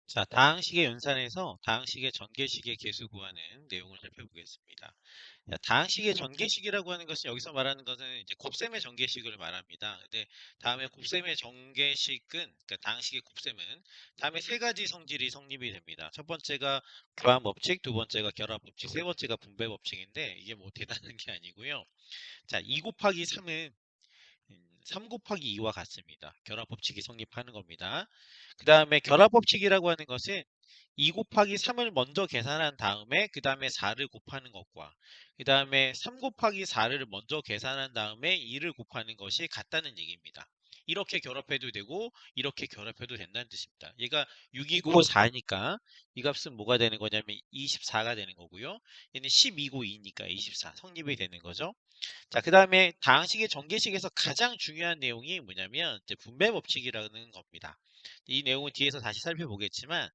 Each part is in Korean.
자, 다항식의 연산에서 다항식의 전개식의 계수 구하는 내용을 살펴보겠습니다. 자, 다항식의 전개식이라고 하는 것은 여기서 말하는 것은 이제 곱셈의 전개식을 말합니다. 근데 다음에 곱셈의 전개식은, 그러니까 다항식의 곱셈은 다음에 세 가지 성질이 성립이 됩니다. 첫 번째가 교환 법칙, 두 번째가 결합 법칙, 세 번째가 분배 법칙인데 이게 뭐 대단한 게 아니고요. 자, 2 곱하기 3은 3 곱하기 2와 같습니다. 결합 법칙이 성립하는 겁니다. 그 다음에 결합 법칙이라고 하는 것은 2 곱하기 3을 먼저 계산한 다음에 그 다음에 4를 곱하는 것과 그 다음에 3 곱하기 4를 먼저 계산한 다음에 2를 곱하는 것이 같다는 얘기입니다. 이렇게 결합해도 되고 이렇게 결합해도 된다는 뜻입니다. 얘가 6이고 4니까 이 값은 뭐가 되는 거냐면 24가 되는 거고요. 얘는 12고 2니까 24 성립이 되는 거죠. 자, 그 다음에 다항식의 전개식에서 가장 중요한 내용이 뭐냐면 이제 분배 법칙이라는 겁니다. 이 내용은 뒤에서 다시 살펴보겠지만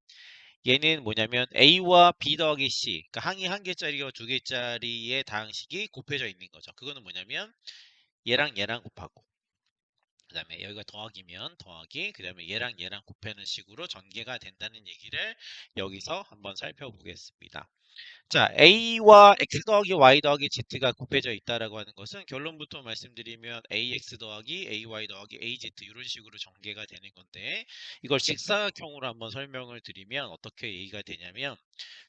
얘는 뭐냐면 A와 B 더하기 C, 그러니까 항이 한 개짜리와 두 개짜리의 다항식이 곱해져 있는 거죠. 그거는 뭐냐면 얘랑 곱하고 그 다음에 여기가 더하기면 더하기, 그 다음에 얘랑 곱하는 식으로 전개가 된다는 얘기를 여기서 한번 살펴보겠습니다. 자, A와 X 더하기 Y 더하기 Z가 곱해져 있다라고 하는 것은 결론부터 말씀드리면 AX 더하기 AY 더하기 AZ 이런 식으로 전개가 되는 건데 이걸 직사각형으로 한번 설명을 드리면 어떻게 얘기가 되냐면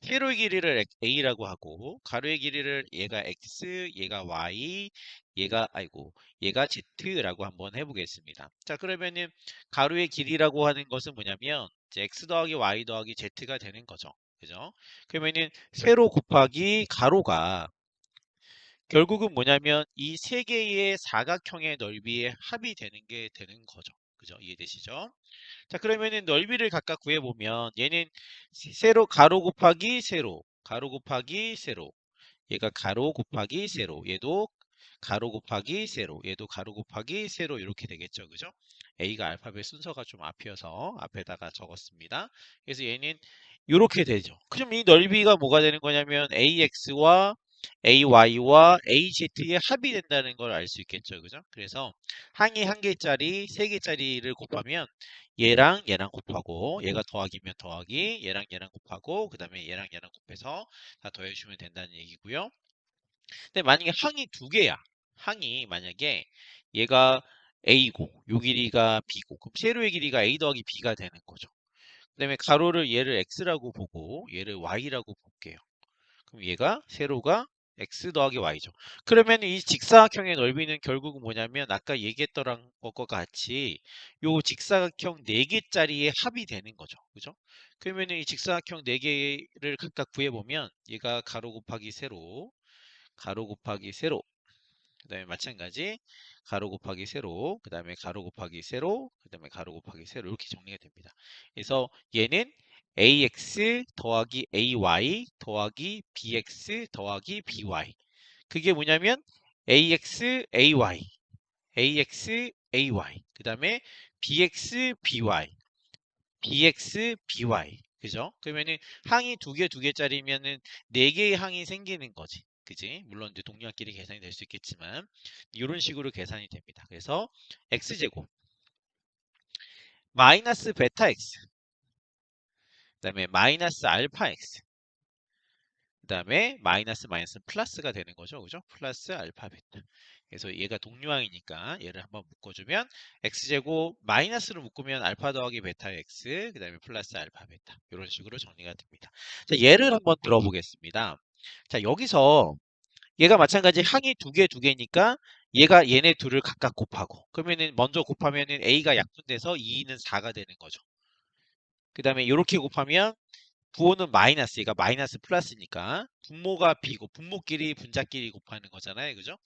세로의 길이를 A라고 하고 가로의 길이를 얘가 X, 얘가 Y, 얘가 Z라고 한번 해보겠습니다. 자, 그러면은 가로의 길이라고 하는 것은 뭐냐면 이제 X 더하기 Y 더하기 Z가 되는 거죠. 그죠? 그러면은 세로 곱하기 가로가 결국은 뭐냐면 이 세 개의 사각형의 넓이의 합이 되는 게 되는 거죠. 그죠? 이해되시죠? 자, 그러면은 넓이를 각각 구해보면 얘는 세로 가로 곱하기 세로, 가로 곱하기 세로, 얘가 가로 곱하기 세로, 얘도 가로 곱하기 세로, 얘도 가로 곱하기 세로 이렇게 되겠죠. 그죠? A가 알파벳 순서가 좀 앞이어서 앞에다가 적었습니다. 그래서 얘는 이렇게 되죠. 그럼 이 넓이가 뭐가 되는 거냐면 AX와 AY와 AZ의 합이 된다는 걸 알 수 있겠죠. 그죠? 그래서 항이 한 개짜리, 세 개짜리를 곱하면 얘랑 곱하고 얘가 더하기면 더하기, 얘랑 곱하고 그 다음에 얘랑 곱해서 다 더해주면 된다는 얘기고요. 근데 만약에 항이 두 개야. 항이 만약에 얘가 A고 요 길이가 B고 그럼 세로의 길이가 A 더하기 B가 되는 거죠. 그다음에 가로를 얘를 X라고 보고 얘를 Y라고 볼게요. 그럼 얘가 세로가 X 더하기 Y죠. 그러면 이 직사각형의 넓이는 결국은 뭐냐면 아까 얘기했던 것과 같이 요 직사각형 4개짜리의 합이 되는 거죠. 그죠? 그러면 이 직사각형 4개를 각각 구해보면 얘가 가로 곱하기 세로 가로 곱하기 세로 그 다음에 마찬가지 가로 곱하기 세로 그 다음에 가로 곱하기 세로 그 다음에 가로 곱하기 세로 이렇게 정리가 됩니다. 그래서 얘는 AX 더하기 AY 더하기 BX 더하기 BY 그게 뭐냐면 AX AY AX AY 그 다음에 BX BY BX BY 그죠? 그러면은 항이 두 개짜리면은 네 개의 항이 생기는 거지. 그지? 물론 이제 동류항끼리 계산이 될 수 있겠지만 이런 식으로 계산이 됩니다. 그래서 x제곱 마이너스 베타 x 그다음에 마이너스 알파 x 그다음에 마이너스 플러스가 되는 거죠. 그죠? 플러스 알파 베타. 그래서 얘가 동류항이니까 얘를 한번 묶어주면 x제곱 마이너스로 묶으면 알파 더하기 베타 x 그다음에 플러스 알파 베타 이런 식으로 정리가 됩니다. 자, 예를 한번 들어보겠습니다. 자, 여기서 얘가 마찬가지 항이 두 개니까 얘가 얘네 둘을 각각 곱하고 그러면은 먼저 곱하면은 a가 약분돼서 2는 4가 되는 거죠. 그 다음에 이렇게 곱하면 부호는 마이너스, 얘가 마이너스 플러스니까 분모가 b고 분모끼리 분자끼리 곱하는 거잖아요. 그죠?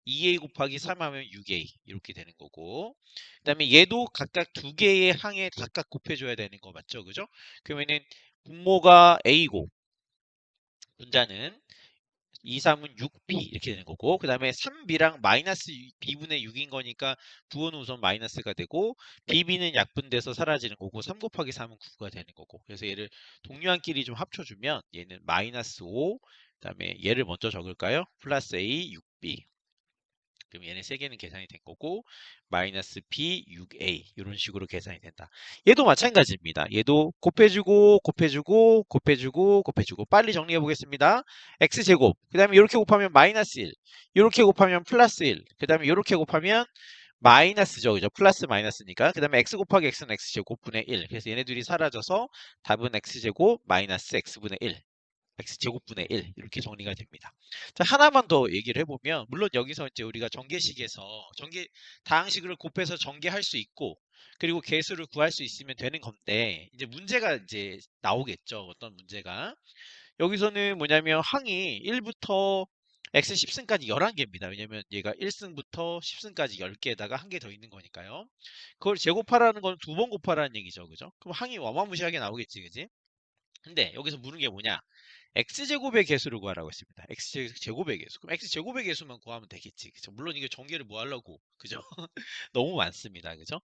2a 곱하기 3 하면 6a 이렇게 되는 거고 그 다음에 얘도 각각 두 개의 항에 각각 곱해줘야 되는 거 맞죠? 그죠? 그러면은 분모가 a고 분자는 2, 3은 6b 이렇게 되는 거고 그 다음에 3b랑 마이너스 b분의 6인 거니까 부호는 우선 마이너스가 되고 bb는 약분돼서 사라지는 거고 3 곱하기 3은 9가 되는 거고 그래서 얘를 동류항끼리 좀 합쳐주면 얘는 마이너스 5 그 다음에 얘를 먼저 적을까요? 플러스 a 6b 그럼 얘네 세 개는 계산이 된 거고 마이너스 B 6A 이런 식으로 계산이 된다. 얘도 마찬가지입니다. 얘도 곱해주고 곱해주고 곱해주고 곱해주고 빨리 정리해 보겠습니다. x제곱 그 다음에 이렇게 곱하면 마이너스 1 이렇게 곱하면 플러스 1 그 다음에 이렇게 곱하면 마이너스죠. 그죠? 플러스 마이너스니까. 그 다음에 x 곱하기 x는 x제곱분의 1. 그래서 얘네들이 사라져서 답은 x제곱 마이너스 x분의 1. x제곱분의 1. 이렇게 정리가 됩니다. 자, 하나만 더 얘기를 해보면, 물론 여기서 이제 우리가 전개식에서 다항식을 곱해서 전개할 수 있고, 그리고 개수를 구할 수 있으면 되는 건데, 이제 문제가 이제 나오겠죠. 어떤 문제가. 여기서는 뭐냐면 항이 1부터 x 10승까지 11개입니다. 왜냐면 얘가 1승부터 10승까지 10개에다가 한 개 더 있는 거니까요. 그걸 제곱하라는 건 두 번 곱하라는 얘기죠. 그죠? 그럼 항이 어마무시하게 나오겠지. 그지? 근데 여기서 물은 게 뭐냐? x제곱의 개수를 구하라고 했습니다. x제곱의 개수. 그럼 x제곱의 개수만 구하면 되겠지. 그죠? 물론 이게 전개를 뭐 하려고. 그죠? 너무 많습니다. 그죠?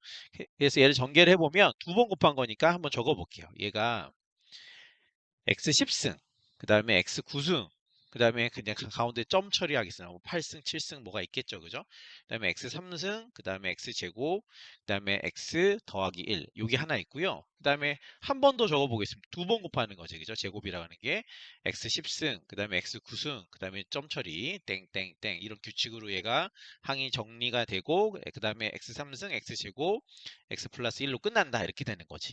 그래서 얘를 전개를 해보면 두 번 곱한 거니까 한번 적어볼게요. 얘가 x 10승, 그 다음에 x 9승, 그 다음에 그냥 가운데 점 처리하겠습니다. 뭐 8승, 7승 뭐가 있겠죠. 그죠? 그 다음에 x 3승, 그 다음에 x 제곱, 그 다음에 x 더하기 1. 요게 하나 있고요. 그 다음에 한 번 더 적어보겠습니다. 두 번 곱하는 거죠. 그죠? 제곱이라고 하는 게 x 10승, 그 다음에 x 9승, 그 다음에 점 처리, 땡땡땡 이런 규칙으로 얘가 항이 정리가 되고 그 다음에 x 3승, x 제곱, x 플러스 1로 끝난다. 이렇게 되는 거지.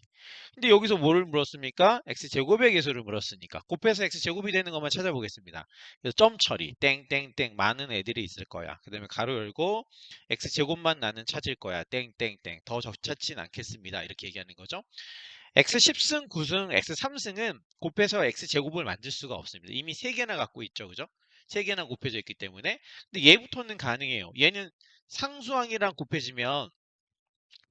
근데 여기서 뭐를 물었습니까? x제곱의 개수를 물었으니까 곱해서 x제곱이 되는 것만 찾아보겠습니다. 그래서 점 처리 땡땡땡 많은 애들이 있을 거야. 그 다음에 가로 열고 x제곱만 나는 찾을 거야. 땡땡땡 더 찾진 않겠습니다. 이렇게 얘기하는 거죠. x 10승, 9승, x 3승은 곱해서 x제곱을 만들 수가 없습니다. 이미 3개나 갖고 있죠. 그죠? 3개나 곱해져 있기 때문에. 근데 얘부터는 가능해요. 얘는 상수항이랑 곱해지면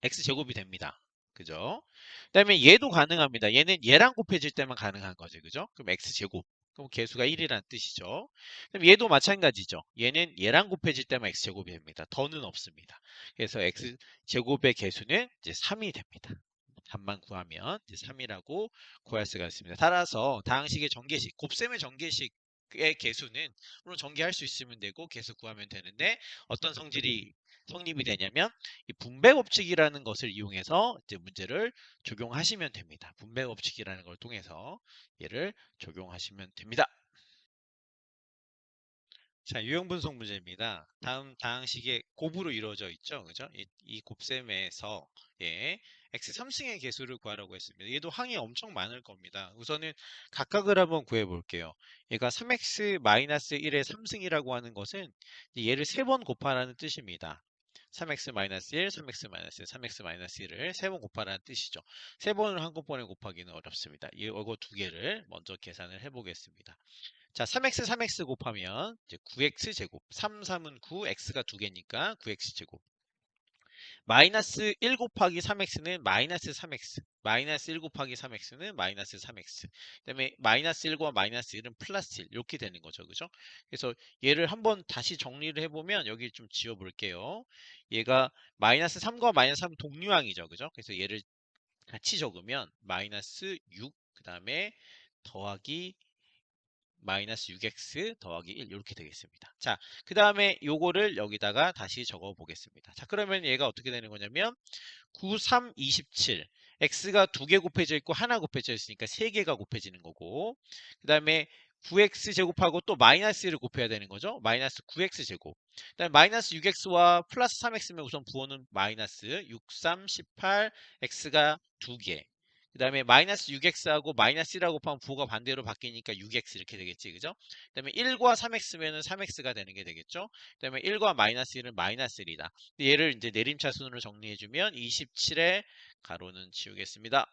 x제곱이 됩니다. 그죠? 그다음에 얘도 가능합니다. 얘는 얘랑 곱해질 때만 가능한 거죠. 그죠? 그럼 x제곱. 그럼 개수가 1이라는 뜻이죠. 그럼 얘도 마찬가지죠. 얘는 얘랑 곱해질 때만 x제곱이 됩니다. 더는 없습니다. 그래서 x제곱의 개수는 이제 3이 됩니다. 답만 구하면 이제 3이라고 구할 수가 있습니다. 따라서 다항식의 전개식, 곱셈의 전개식의 개수는 물론 전개할 수 있으면 되고 개수 구하면 되는데 어떤 성질이 성립이 되냐면 이 분배 법칙이라는 것을 이용해서 이제 문제를 적용하시면 됩니다. 분배 법칙이라는 걸 통해서 얘를 적용하시면 됩니다. 자, 유형 분석 문제입니다. 다음 다항식의 곱으로 이루어져 있죠. 그죠? 이 곱셈에서 예, x 3승의 개수를 구하라고 했습니다. 얘도 항이 엄청 많을 겁니다. 우선은 각각을 한번 구해 볼게요. 얘가 3x-1의 3승이라고 하는 것은 얘를 3번 곱하라는 뜻입니다. 3x-1, 3x-1, 3x-1을 3번 곱하라는 뜻이죠. 3번을 한꺼번에 곱하기는 어렵습니다. 이거 두 개를 먼저 계산을 해보겠습니다. 자, 3x, 3x 곱하면 이제 9x 제곱. 3, 3은 9, x가 두 개니까 9x 제곱. 마이너스 1 곱하기 3x는 마이너스 3x. 마이너스 1 곱하기 3x는 마이너스 3x. 그다음에 마이너스 1과 마이너스 1은 플러스 1. 이렇게 되는 거죠. 그죠? 그래서 얘를 한번 다시 정리를 해보면 여기 좀 지워 볼게요. 얘가 마이너스 3과 마이너스 3은 동류항이죠. 그죠? 그래서 얘를 같이 적으면 마이너스 6, 그 다음에 더하기 마이너스 6x 더하기 1 이렇게 되겠습니다. 자, 그 다음에 요거를 여기다가 다시 적어 보겠습니다. 자, 그러면 얘가 어떻게 되는 거냐면 9, 3, 27 x가 두 개 곱해져 있고 하나 곱해져 있으니까 세 개가 곱해지는 거고 그 다음에 9x 제곱하고 또 마이너스를 곱해야 되는 거죠. 마이너스 9x 제곱. 그다음에 마이너스 6x와 플러스 3x면 우선 부호는 마이너스 6, 3, 18 x가 두 개. 그 다음에 마이너스 6x하고 마이너스 1하고 곱하면 부호가 반대로 바뀌니까 6x 이렇게 되겠지. 그죠? 그 다음에 1과 3x면은 3x가 되는 게 되겠죠? 그 다음에 1과 마이너스 1은 마이너스 1이다. 얘를 이제 내림차순으로 정리해주면 27에 가로는 지우겠습니다.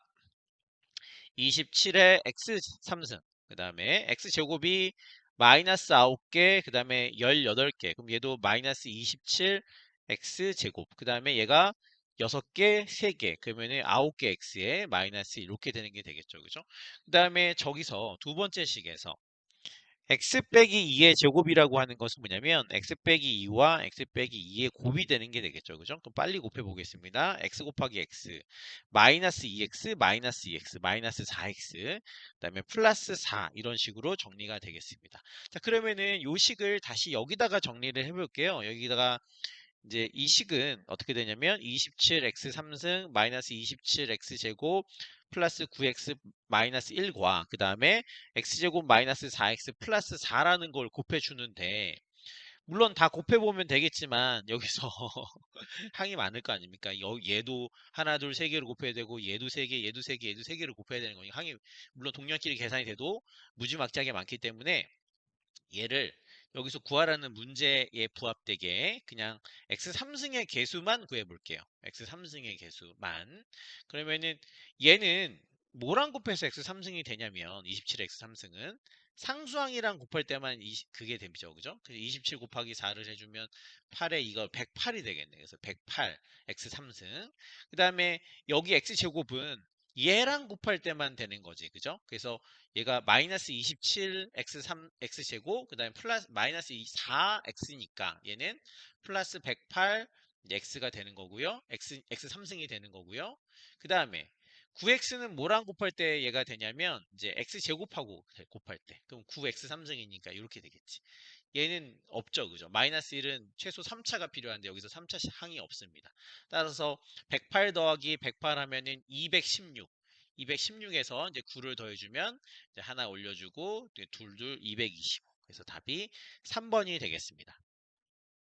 27에 x 3승. 그 다음에 x제곱이 마이너스 9개, 그 다음에 18개. 그럼 얘도 마이너스 27 x제곱. 그 다음에 얘가 6개, 3개. 그러면은 9개 x에 마이너스 이렇게 되는 게 되겠죠. 그죠? 그 다음에 저기서 두 번째 식에서 x 빼기 2의 제곱이라고 하는 것은 뭐냐면 x 빼기 2와 x 빼기 2의 곱이 되는 게 되겠죠. 그죠? 그럼 빨리 곱해 보겠습니다. x 곱하기 x 마이너스 2x 마이너스 2x 마이너스 4x 그다음에 플러스 4 이런 식으로 정리가 되겠습니다. 자, 그러면은 요 식을 다시 여기다가 정리를 해 볼게요. 여기다가 이제 이 식은 어떻게 되냐면 27x 3승 마이너스 27x 제곱 플러스 9x 마이너스 1과 그 다음에 x제곱 마이너스 4x 플러스 4라는 걸 곱해주는데 물론 다 곱해보면 되겠지만 여기서 항이 많을 거 아닙니까? 얘도 하나 둘 세 개를 곱해야 되고 얘도 세 개, 얘도 세 개, 얘도 세 개를 곱해야 되는 거니까 항이 물론 동량끼리 계산이 돼도 무지막지하게 많기 때문에 얘를 여기서 구하라는 문제에 부합되게 그냥 x3승의 개수만 구해볼게요. x3승의 개수만. 그러면은 얘는 뭐랑 곱해서 x3승이 되냐면 27x3승은 상수항이랑 곱할 때만 그게 되죠. 그죠? 그래서 27 곱하기 4를 해주면 8에 이거 108이 되겠네. 그래서 108 x3승. 그 다음에 여기 x제곱은 얘랑 곱할 때만 되는 거지. 그죠? 그래서 얘가 마이너스 27 x3 x제곱 그다음에 플러스 마이너스 4x니까 얘는 플러스 108 x가 되는 거고요. x 3승이 되는 거고요. 그다음에 9x는 뭐랑 곱할 때 얘가 되냐면 이제 x제곱하고 곱할 때 그럼 9x 3승이니까 이렇게 되겠지. 얘는 없죠. 그죠? 마이너스 1은 최소 3차가 필요한데 여기서 3차 항이 없습니다. 따라서 108 더하기 108 하면은 216. 216에서 이제 9를 더해주면 이제 하나 올려주고 둘 225. 그래서 답이 3번이 되겠습니다.